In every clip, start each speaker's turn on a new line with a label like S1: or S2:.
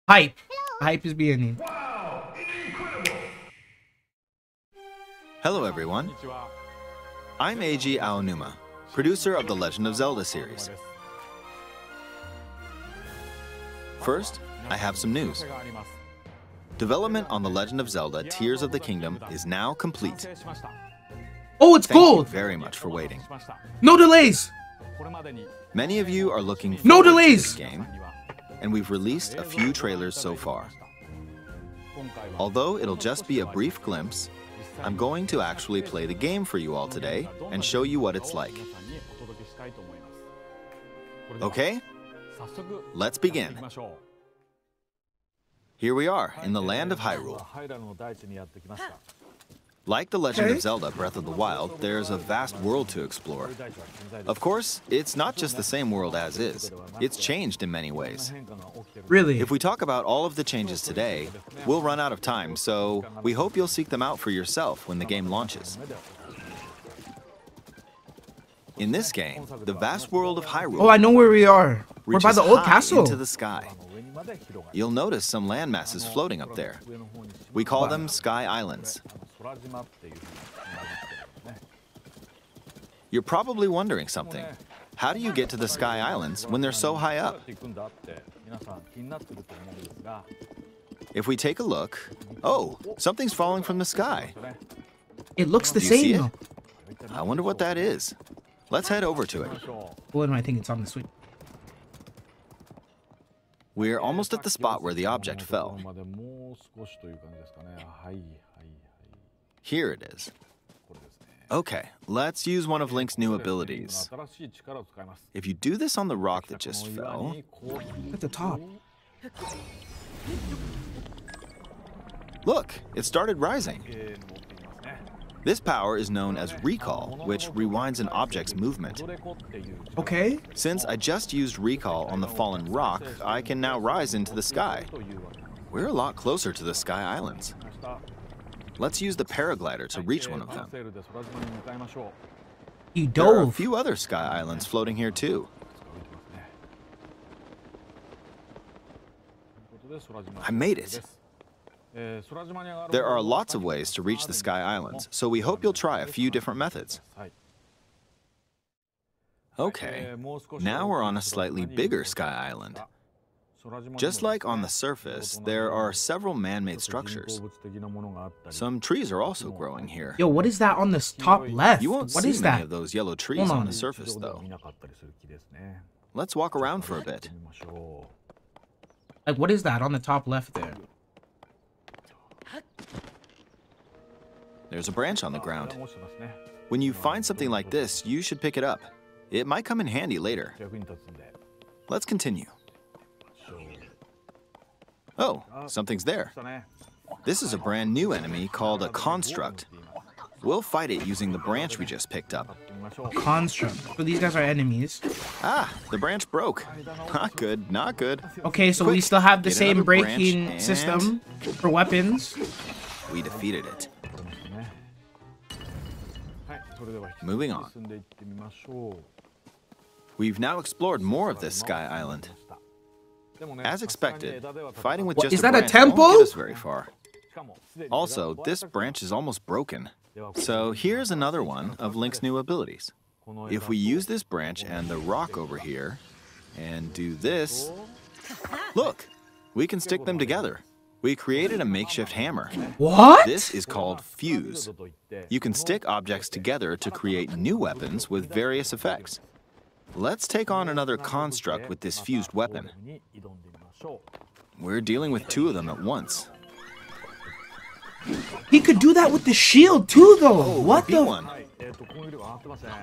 S1: Hype. Hype is beginning.
S2: Hello everyone, I'm Eiji Aonuma, producer of the Legend of Zelda series. First, I have some news. Development on the Legend of Zelda Tears of the Kingdom is now complete.
S1: Oh, it's
S2: Thank you
S1: gold!
S2: very much for waiting.
S1: No delays!
S2: Many of you are looking
S1: No
S2: forward to
S1: delays!
S2: this game, and we've released a few trailers so far. Although it'll just be a brief glimpse, I'm going to actually play the game for you all today and show you what it's like. Okay? Let's begin. Here we are in the land of Hyrule. Like the Legend of Zelda Breath of the Wild, there's a vast world to explore. Of course, it's not just the same world as is. It's changed in many ways.
S1: Really?
S2: If we talk about all of the changes today, we'll run out of time, so we hope you'll seek them out for yourself when the game launches. In this game, the vast world of Hyrule
S1: Oh, I know where we are. We're by
S2: reaches
S1: the old
S2: high
S1: castle.
S2: into the sky. You'll notice some land masses floating up there. We call them Sky Islands. You're probably wondering something. How do you get to the Sky Islands when they're so high up? If we take a look, oh, something's falling from the sky.
S1: It looks the
S2: Do you see
S1: same.
S2: it? I wonder what that is. Let's head over to it.
S1: What do I think it's on the Switch?
S2: We're almost at the spot where the object fell. Here it is. Okay, let's use one of Link's new abilities. If you do this on the rock that just fell...
S1: At the top.
S2: Look, it started rising. This power is known as recall, which rewinds an object's movement.
S1: Okay.
S2: Since I just used recall on the fallen rock, I can now rise into the sky. We're a lot closer to the Sky Islands. Let's use the paraglider to reach one of them.
S1: You
S2: There are a
S1: dove.
S2: few other Sky Islands floating here too. I made it. There are lots of ways to reach the Sky Islands, so we hope you'll try a few different methods. Okay, now we're on a slightly bigger Sky Island. Just like on the surface, there are several man-made structures. Some trees are also growing here.
S1: Yo, what is that on the top left?
S2: You won't
S1: What
S2: see
S1: is
S2: many
S1: that?
S2: of those yellow trees
S1: Hold
S2: on
S1: on.
S2: the surface, though. Let's walk around for a bit.
S1: Like, what is that on the top left there?
S2: There's a branch on the ground. When you find something like this, you should pick it up. It might come in handy later. Let's continue. Oh, something's there. This is a brand new enemy called a construct. We'll fight it using the branch we just picked up.
S1: Construct. So these guys are enemies.
S2: Ah, the branch broke. Not good, not good.
S1: Okay, so we
S2: Quick,
S1: still have the
S2: get
S1: same
S2: another branch
S1: breaking
S2: and-
S1: system for weapons.
S2: We defeated it. Moving on. We've now explored more of this Sky Island. As expected, fighting with
S1: What,
S2: just
S1: is
S2: a
S1: that a
S2: branch
S1: temple?
S2: won't get us very far. Also, this branch is almost broken. So here's another one of Link's new abilities. If we use this branch and the rock over here, and do this, look, we can stick them together. We created a makeshift hammer.
S1: What?
S2: This is called fuse. You can stick objects together to create new weapons with various effects. Let's take on another construct with this fused weapon. We're dealing with two of them at once.
S1: He could do that with the shield too, though. What
S2: Beat
S1: the?
S2: one.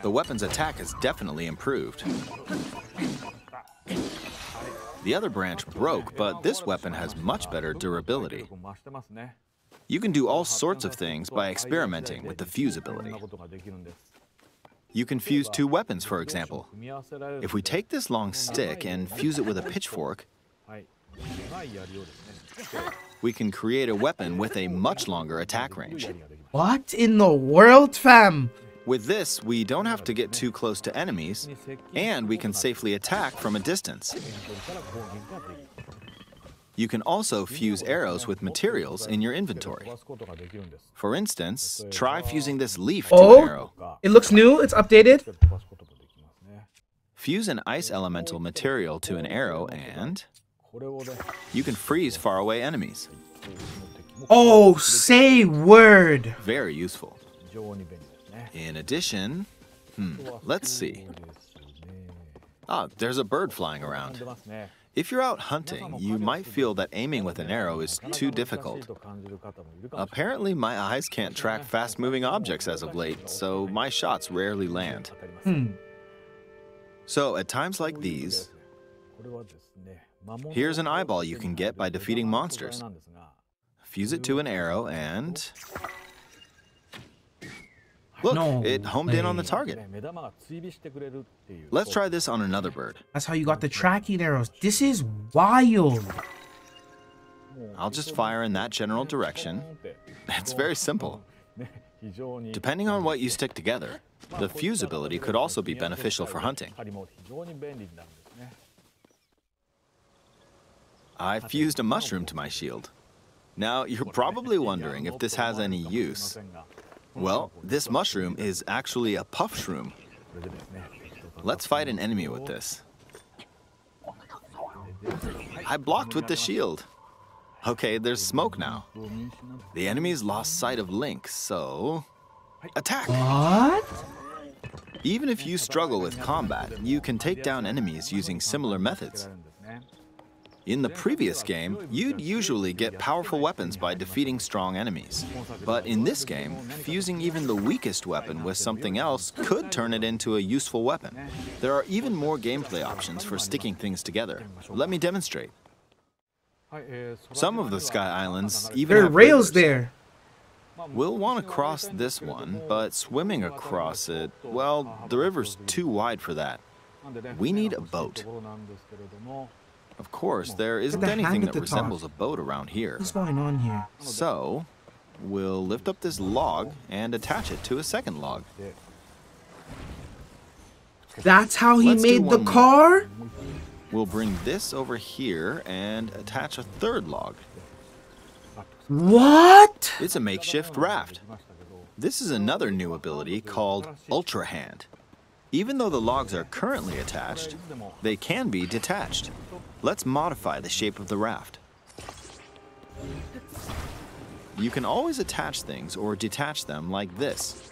S2: The weapon's attack has definitely improved. The other branch broke, but this weapon has much better durability. You can do all sorts of things by experimenting with the fuse ability. You can fuse two weapons, for example. If we take this long stick and fuse it with a pitchfork, we can create a weapon with a much longer attack range.
S1: What in the world, fam?
S2: With this, we don't have to get too close to enemies, and we can safely attack from a distance. You can also fuse arrows with materials in your inventory. For instance, try fusing this leaf to an arrow.
S1: It looks new. It's updated.
S2: Fuse an ice elemental material to an arrow and you can freeze faraway enemies.
S1: Oh, say word.
S2: Very useful. In addition, let's see. Ah, there's a bird flying around. If you're out hunting, you might feel that aiming with an arrow is too difficult. Apparently, my eyes can't track fast-moving objects as of late, so my shots rarely land. So, at times like these, here's an eyeball you can get by defeating monsters. Fuse it to an arrow and... Look, it homed in on the target. Let's try this on another bird.
S1: That's how you got the tracking arrows. This is wild.
S2: I'll just fire in that general direction. It's very simple. Depending on what you stick together, the fuse ability could also be beneficial for hunting. I fused a mushroom to my shield. Now, you're probably wondering if this has any use. Well, this mushroom is actually a puff shroom. Let's fight an enemy with this. I blocked with the shield. Okay, there's smoke now. The enemy's lost sight of Link, so... attack!
S1: What?
S2: Even if you struggle with combat, you can take down enemies using similar methods. In the previous game, you'd usually get powerful weapons by defeating strong enemies. But in this game, fusing even the weakest weapon with something else could turn it into a useful weapon. There are even more gameplay options for sticking things together. Let me demonstrate. Some of the Sky Islands even
S1: There are
S2: have
S1: rails
S2: rivers.
S1: there.
S2: We'll want to cross this one, but swimming across it, well, the river's too wide for that. We need a boat. Of course, there isn't anything that resembles a boat around here.
S1: What's going on here?
S2: So, we'll lift up this log and attach it to a second log.
S1: That's how he
S2: Let's do
S1: made the
S2: one more.
S1: car?
S2: We'll bring this over here and attach a third log.
S1: What?
S2: It's a makeshift raft. This is another new ability called Ultra Hand. Even though the logs are currently attached, they can be detached. Let's modify the shape of the raft. You can always attach things or detach them like this.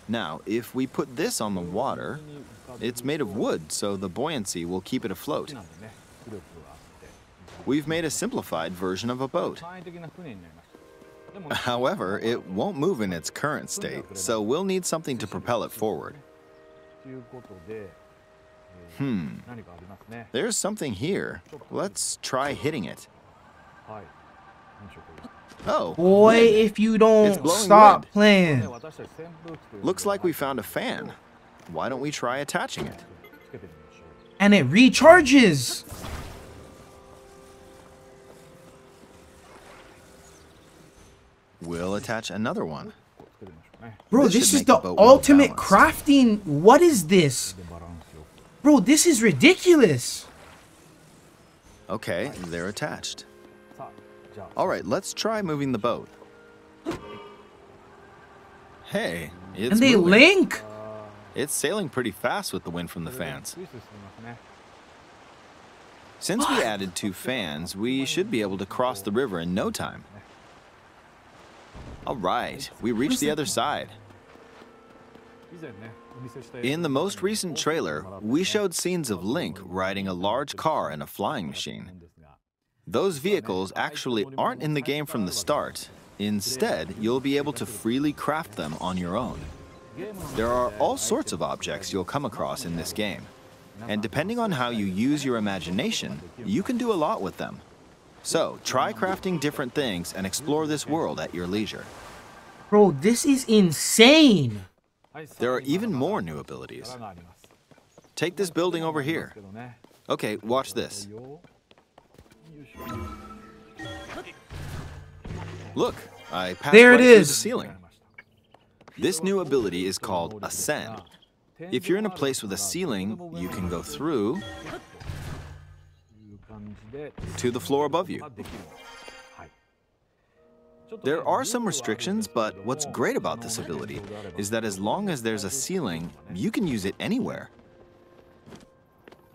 S2: Now, if we put this on the water, it's made of wood, so the buoyancy will keep it afloat. We've made a simplified version of a boat. However, it won't move in its current state, so we'll need something to propel it forward. There's something here. Let's try hitting it. Oh,
S1: Boy, if you don't
S2: blowing
S1: stop
S2: wind.
S1: playing.
S2: Looks like we found a fan. Why don't we try attaching it?
S1: And it recharges.
S2: We'll attach another one.
S1: Bro,
S2: This
S1: this
S2: should
S1: is
S2: make the
S1: the
S2: boat well
S1: ultimate
S2: balanced.
S1: crafting. What is this? Bro, this is ridiculous.
S2: Okay, they're attached. All right, let's try moving the boat. Hey, it's
S1: And they
S2: moving.
S1: link.
S2: It's sailing pretty fast with the wind from the fans. Since we added 2 fans, we should be able to cross the river in no time. All right, we reached the other side. In the most recent trailer, we showed scenes of Link riding a large car and a flying machine. Those vehicles actually aren't in the game from the start. Instead, you'll be able to freely craft them on your own. There are all sorts of objects you'll come across in this game. And depending on how you use your imagination, you can do a lot with them. So, try crafting different things and explore this world at your leisure.
S1: Bro, this is insane.
S2: There are even more new abilities. Take this building over here. Okay, watch this. Look, I passed
S1: There it
S2: right through the
S1: is.
S2: ceiling. This new ability is called Ascend. If you're in a place with a ceiling, you can go through to the floor above you. There are some restrictions, but what's great about this ability is that as long as there's a ceiling, you can use it anywhere.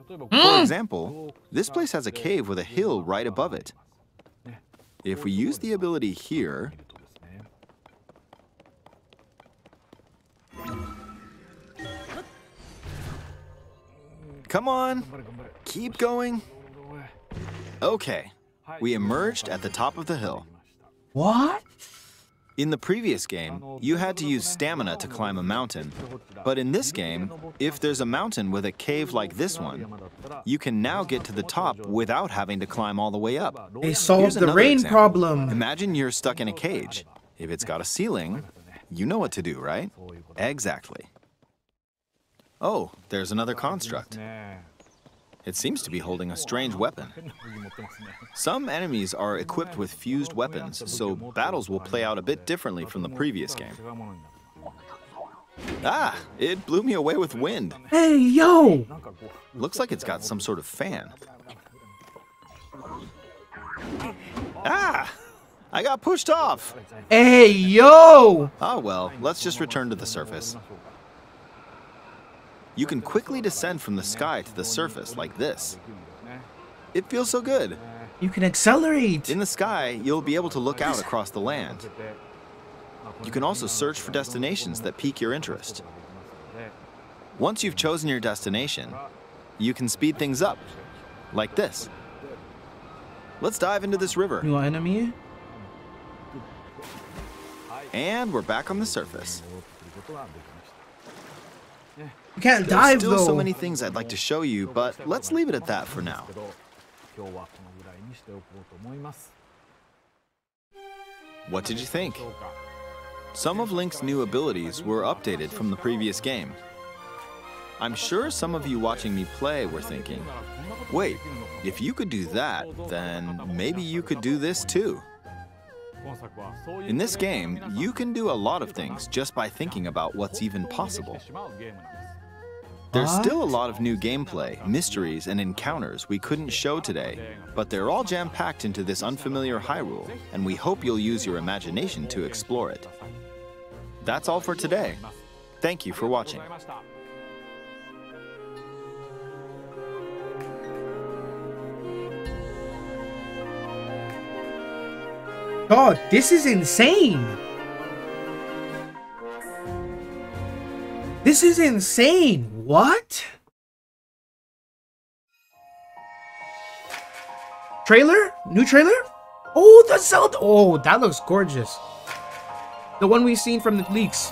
S2: For example, this place has a cave with a hill right above it. If we use the ability here, come on, keep going. Okay, we emerged at the top of the hill.
S1: What?
S2: In the previous game, you had to use stamina to climb a mountain. But in this game, if there's a mountain with a cave like this one, you can now get to the top without having to climb all the way up.
S1: They solved the rain
S2: example.
S1: problem.
S2: Imagine you're stuck in a cage. If it's got a ceiling, you know what to do, right? Exactly. Oh, there's another construct. It seems to be holding a strange weapon. Some enemies are equipped with fused weapons, so battles will play out a bit differently from the previous game. Ah, it blew me away with wind.
S1: Hey, yo!
S2: Looks like it's got some sort of fan. Ah! I got pushed off!
S1: Hey, yo!
S2: Ah, well, let's just return to the surface. You can quickly descend from the sky to the surface like this. It feels so good.
S1: You can accelerate.
S2: In the sky, you'll be able to look out across the land. You can also search for destinations that pique your interest. Once you've chosen your destination, you can speed things up, like this. Let's dive into this river.
S1: New enemy?
S2: And we're back on the surface.
S1: You can't
S2: There's
S1: dive,
S2: still
S1: though.
S2: so many things I'd like to show you, but let's leave it at that for now. What did you think? Some of Link's new abilities were updated from the previous game. I'm sure some of you watching me play were thinking, wait, if you could do that, then maybe you could do this too. In this game, you can do a lot of things just by thinking about what's even possible. There's still a lot of new gameplay, mysteries, and encounters we couldn't show today, but they're all jam-packed into this unfamiliar Hyrule, and we hope you'll use your imagination to explore it. That's all for today. Thank you for watching.
S1: God, this is insane. This is insane. What? Trailer? New trailer? Oh, the Zelda. Oh, that looks gorgeous. The one we've seen from the leaks.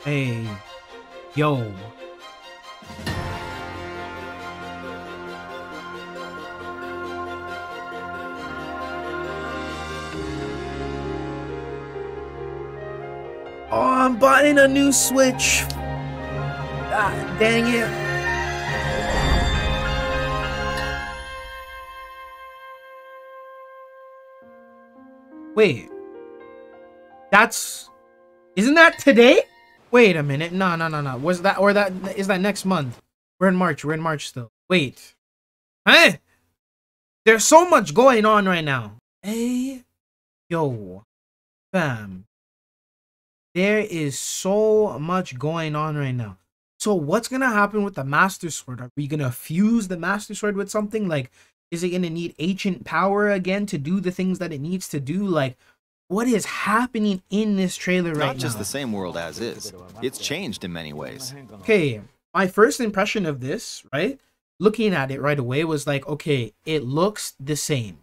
S1: Hey, yo. Oh, I'm buying a new Switch. Ah, dang it. Wait. Isn't that today? Wait a minute. No. Was that, or that, is that next month? We're in March still. Wait. Huh? There's so much going on right now. Hey. Yo. Fam. There is so much going on right now. So what's gonna happen with the Master Sword? Are we gonna fuse the Master Sword with something? Like, is it gonna need ancient power again to do the things that it needs to do? Like, what is happening in this trailer right now?
S2: Not just the same world as is. It's changed in many ways.
S1: Okay, my first impression of this, right? Looking at it right away was like, okay, it looks the same,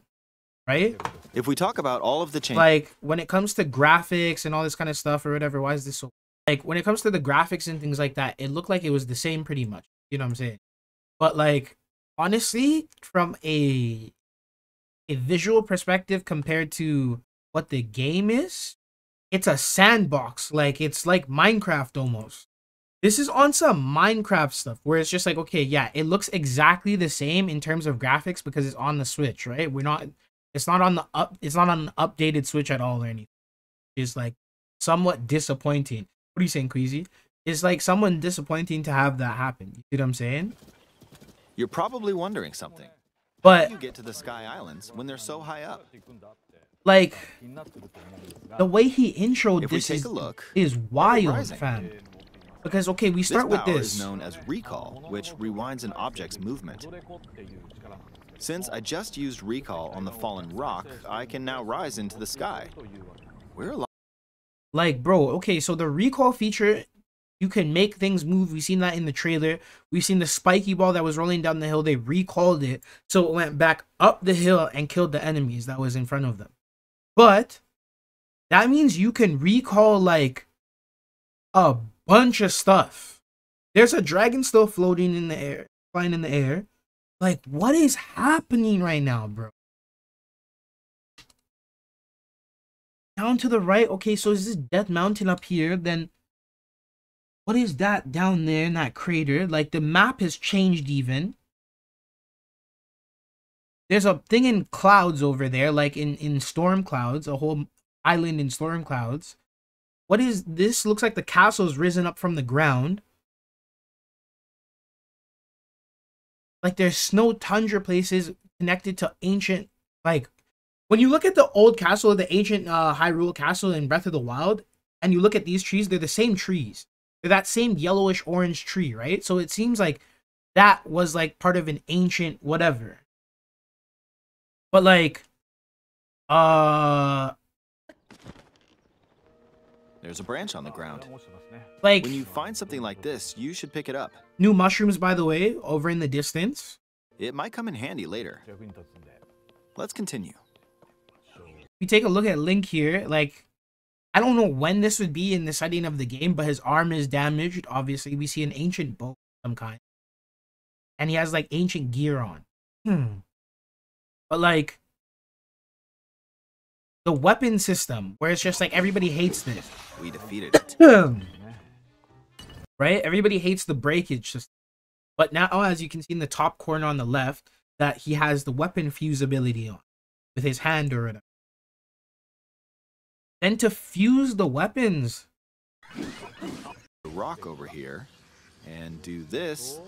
S1: right?
S2: If we talk about all of the changes,
S1: like when it comes to graphics and all this kind of stuff or whatever, why is this so, like when it comes to the graphics and things like that, it looked like it was the same pretty much, you know what I'm saying? But like honestly, from a visual perspective compared to what the game is, it's a sandbox. Like it's like Minecraft almost. This is on some Minecraft stuff where it's just like, okay, yeah, it looks exactly the same in terms of graphics because it's on the Switch, right? It's not on the it's not on an updated Switch at all or anything. It's like somewhat disappointing. What are you saying, Queasy? It's like someone disappointing to have that happen. You see what I'm saying?
S2: You're probably wondering something.
S1: But
S2: how do you get to the Sky Islands when they're so high up?
S1: Like the way he introed
S2: if
S1: this
S2: we take a look,
S1: is wild, fam. Because okay, we start with this.
S2: This is known as recall, which rewinds an object's movement. Since I just used recall on the fallen rock, I can now rise into the sky. We're alive.
S1: Like, bro, okay, so the recall feature, you can make things move. We've seen that in the trailer. We've seen the spiky ball that was rolling down the hill. They recalled it, so it went back up the hill and killed the enemies that was in front of them. But that means you can recall like a bunch of stuff. There's a dragon still floating in the air, flying in the air. Like, what is happening right now, bro? Down to the right. Okay, so is this Death Mountain up here? Then what is that down there in that crater? Like, the map has changed even. There's a thing in clouds over there, like in storm clouds, a whole island in storm clouds. What is this? Looks like the castle's risen up from the ground. Like, there's snow tundra places connected to ancient, like, when you look at the old castle, the ancient Hyrule castle in Breath of the Wild, and you look at these trees, they're the same trees. They're that same yellowish orange tree, right? So it seems like that was like part of an ancient whatever. But like,
S2: there's a branch on the ground.
S1: Like,
S2: when you find something like this, you should pick it up.
S1: New mushrooms, by the way, over in the distance.
S2: It might come in handy later. Let's continue.
S1: We take a look at Link here. Like, I don't know when this would be in the setting of the game, but his arm is damaged. Obviously, we see an ancient bow of some kind. And he has like ancient gear on. But like, the weapon system, where it's just like everybody hates this.
S2: We defeated it.
S1: Right? Everybody hates the breakage system. But now, as you can see in the top corner on the left, that he has the weapon fuse ability on with his hand or whatever. Then to fuse the weapons,
S2: the rock over here, and do this.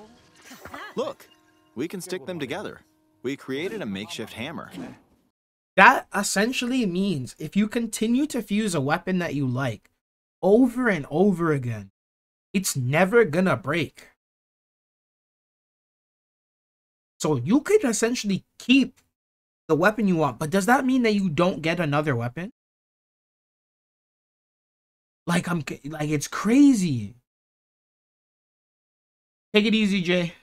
S2: Look, we can stick them together. We created a makeshift hammer.
S1: That essentially means if you continue to fuse a weapon that you like over and over again, it's never gonna break. So you could essentially keep the weapon you want, but does that mean that you don't get another weapon? Like, it's crazy. Take it easy, Jay.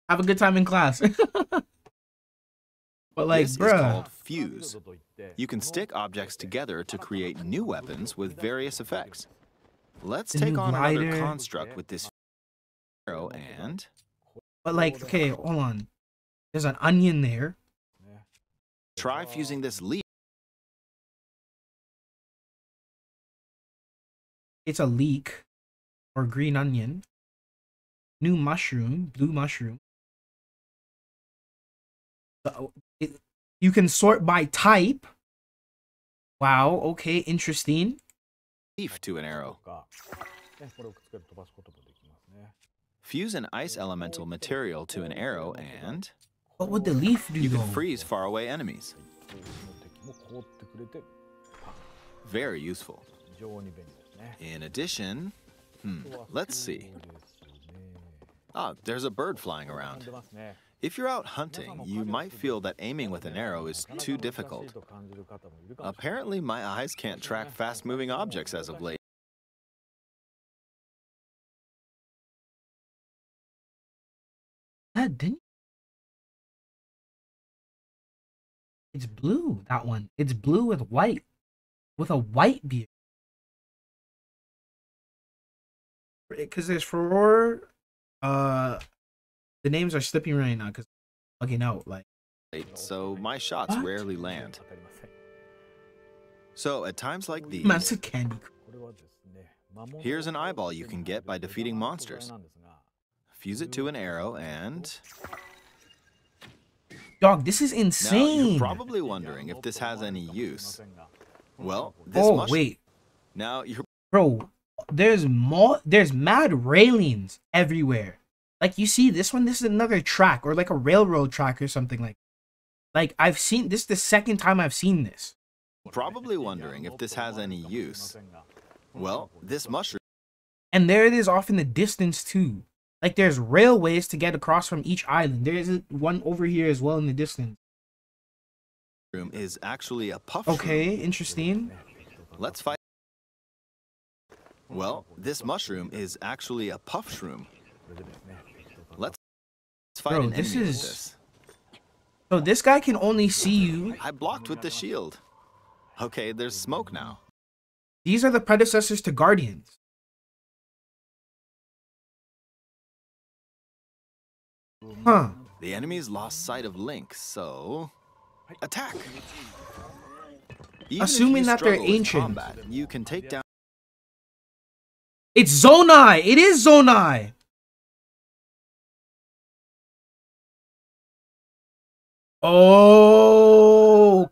S1: Have a good time in class. But like,
S2: this
S1: bruh,
S2: is called fuse. You can stick objects together to create new weapons with various effects. Let's take on another construct with this arrow and...
S1: But like, okay, hold on. There's an onion there.
S2: Try fusing this leaf.
S1: It's a leek or green onion. New mushroom, blue mushroom. You can sort by type. Wow, okay, interesting.
S2: Leaf to an arrow. Fuse an ice elemental material to an arrow and...
S1: What would the leaf do?
S2: You can freeze faraway enemies. Very useful. In addition, let's see. Ah, there's a bird flying around. If you're out hunting, you might feel that aiming with an arrow is too difficult. Apparently, my eyes can't track fast-moving objects as of late.
S1: That didn't. It's blue, that one. It's blue with white. With a white beard. Because there's four... the names are slipping right now because I'm bugging out. Like,
S2: so my shots rarely land. So at times like these,
S1: that's a candy.
S2: Here's an eyeball you can get by defeating monsters. Fuse it to an arrow and...
S1: Dog, this is
S2: Now,
S1: insane.
S2: you're probably wondering if this has any use. Well, this
S1: Oh,
S2: mushroom...
S1: wait.
S2: Now, you're...
S1: Bro, there's mad railings everywhere. Like, you see this one? This is another track, or like a railroad track or something like I've seen this the second time I've seen this.
S2: Probably wondering if this has any use. Well, this mushroom...
S1: And there it is off in the distance too. Like, there's railways to get across from each island. There is one over here as well in the distance.
S2: ...is actually a puff
S1: Okay,
S2: shroom.
S1: interesting.
S2: Let's fight... Well, this mushroom is actually a puff shroom. Let's fight
S1: Bro,
S2: an
S1: this
S2: enemy with
S1: is...
S2: this.
S1: So this guy can only see you.
S2: I blocked with the shield. Okay, there's smoke now.
S1: These are the predecessors to Guardians. Huh.
S2: The enemies lost sight of Link, so... Attack! Even
S1: Assuming
S2: if you
S1: that they're
S2: struggle with
S1: ancient.
S2: combat, you can take down...
S1: It's Zonai! It is Zonai!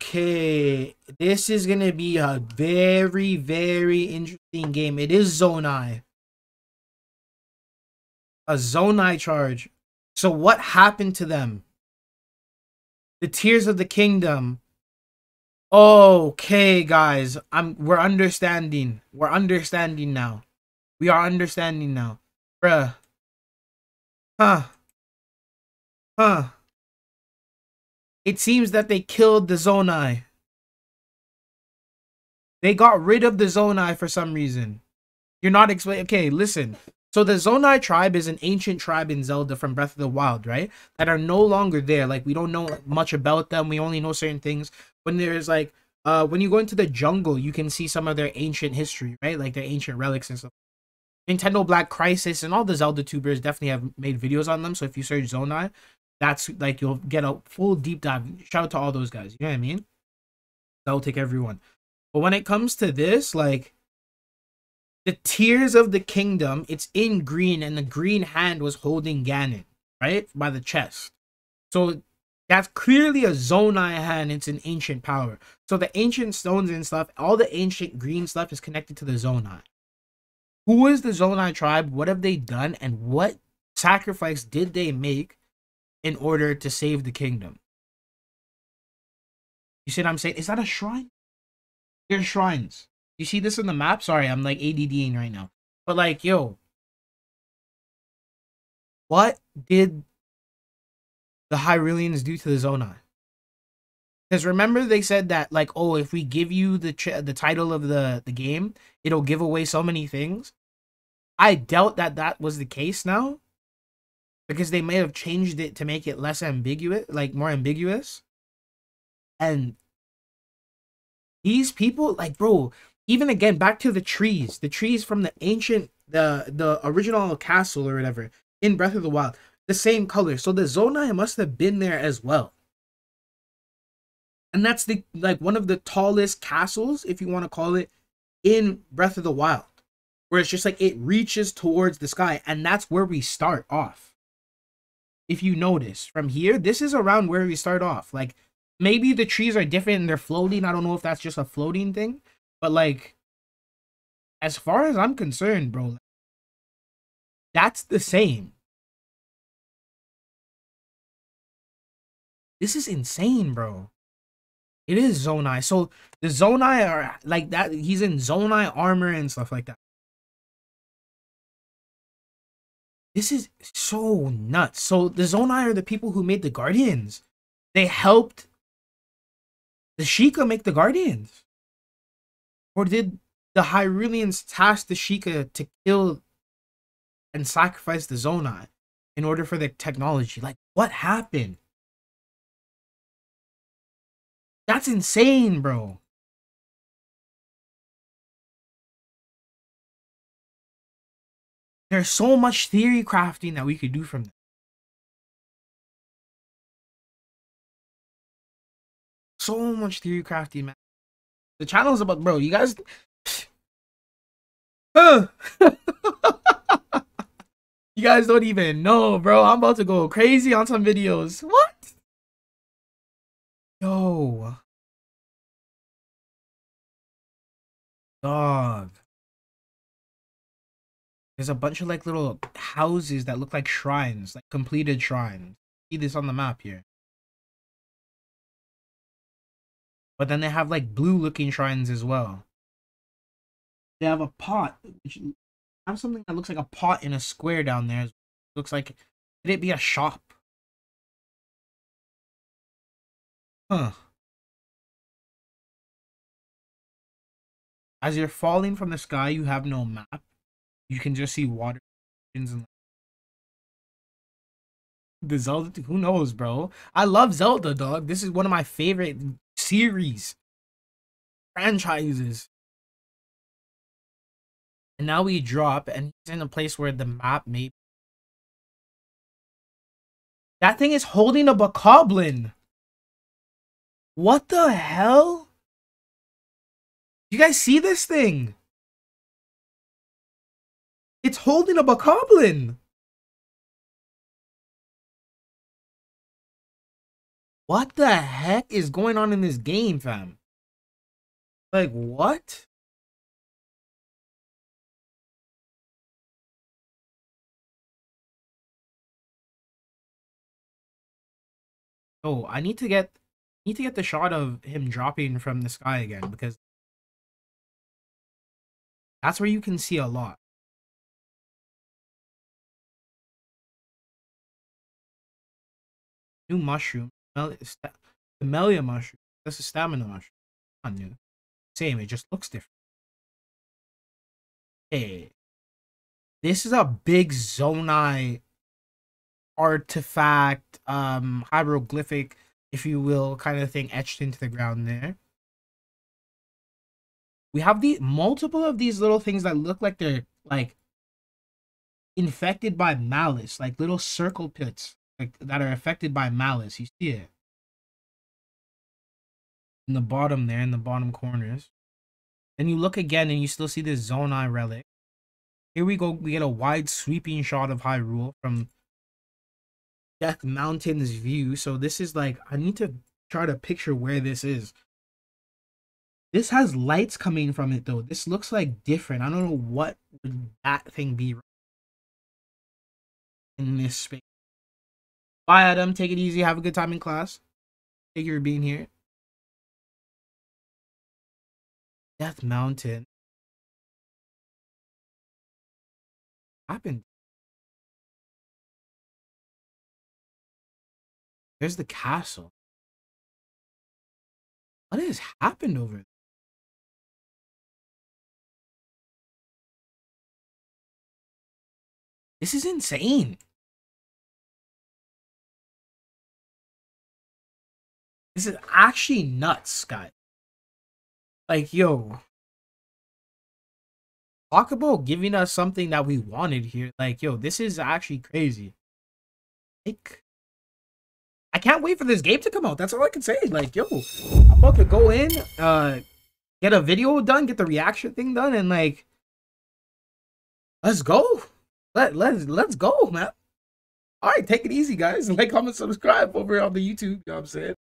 S1: Okay. This is gonna be a very, very interesting game. It is Zonai. A Zonai charge. So what happened to them? The Tears of the Kingdom. Okay, guys. We're understanding. We're understanding now. We are understanding now. Bruh. Huh. It seems that they killed the Zonai. They got rid of the Zonai for some reason. You're not explaining. Okay, listen. So the Zonai tribe is an ancient tribe in Zelda from Breath of the Wild, right? That are no longer there. Like, we don't know much about them. We only know certain things. When there's like, when you go into the jungle, you can see some of their ancient history, right? Like their ancient relics and stuff. Nintendo Black Crisis and all the Zelda tubers definitely have made videos on them. So if you search Zonai, that's like, you'll get a full deep dive. Shout out to all those guys. You know what I mean? That'll take everyone. But when it comes to this, like, the Tears of the Kingdom, it's in green, and the green hand was holding Ganon, right? By the chest. So that's clearly a Zonai hand. It's an ancient power. So the ancient stones and stuff, all the ancient green stuff is connected to the Zonai. Who is the Zonai tribe? What have they done? And what sacrifice did they make in order to save the kingdom? You see what I'm saying? Is that a shrine? There's shrines. You see this in the map? Sorry, I'm like ADDing right now. But like, yo, what did the Hyruleans do to the Zonai? Because remember they said that, like, oh, if we give you the title of the game, it'll give away so many things. I doubt that that was the case now, because they may have changed it to make it less ambiguous, like more ambiguous. And these people, like, bro, even again, back to the trees from the ancient, the original castle or whatever in Breath of the Wild, the same color. So the Zonai must have been there as well. And that's the, like, one of the tallest castles, if you want to call it, in Breath of the Wild, where it's just like it reaches towards the sky, and that's where we start off. If you notice from here, this is around where we start off. Like, maybe the trees are different and they're floating. I don't know if that's just a floating thing, but like, as far as I'm concerned, bro, that's the same. This is insane, bro. It is Zonai. So the Zonai are like that. He's in Zonai armor and stuff like that. This is so nuts. So the Zonai are the people who made the Guardians. They helped the Sheikah make the Guardians. Or did the Hyruleans task the Sheikah to kill and sacrifice the Zonai in order for the technology? Like, what happened? That's insane, bro. There's so much theory crafting that we could do from this. So much theory crafting, man. The channel's about, bro, you guys... You guys don't even know, bro. I'm about to go crazy on some videos. What? Yo. Dog. There's a bunch of like little houses that look like shrines, like completed shrines. See this on the map here. But then they have like blue looking shrines as well. They have a pot, which have something that looks like a pot in a square down there. Looks like, could it be a shop? Huh. As you're falling from the sky, you have no map. You can just see water. And the Zelda, who knows, bro? I love Zelda, dog. This is one of my favorite series, franchises. And now we drop, and he's in a place where the map may. That thing is holding a bokoblin. What the hell? You guys see this thing? It's holding a bokoblin. What the heck is going on in this game, fam? Like, what? Oh, I need to get the shot of him dropping from the sky again, because that's where you can see a lot. New mushroom, Camellia mushroom. That's a stamina mushroom. Not new. Same, it just looks different. Hey, this is a big Zonai artifact, hieroglyphic, if you will, kind of thing etched into the ground there. We have the multiple of these little things that look like they're like infected by malice, like little circle pits, like that are affected by malice. You see it in the bottom there, in the bottom corners. Then you look again and you still see this Zonai relic. Here we go. We get a wide sweeping shot of Hyrule from Death Mountain's view. So this is like, I need to try to picture where this is. This has lights coming from it though. This looks like different. I don't know what would that thing be in this space. Bye, Adam. Take it easy. Have a good time in class. Thank you for being here. Death Mountain. What happened? There's the castle. What has happened over there? This is insane. This is actually nuts, guys. Like, yo. Talk about giving us something that we wanted here. Like, yo, this is actually crazy. Like, I can't wait for this game to come out. That's all I can say. Like, yo, I'm about to go in, get a video done, get the reaction thing done, and like, let's go. Let's go, man. All right, take it easy, guys. Like, comment, subscribe over on the YouTube. You know what I'm saying?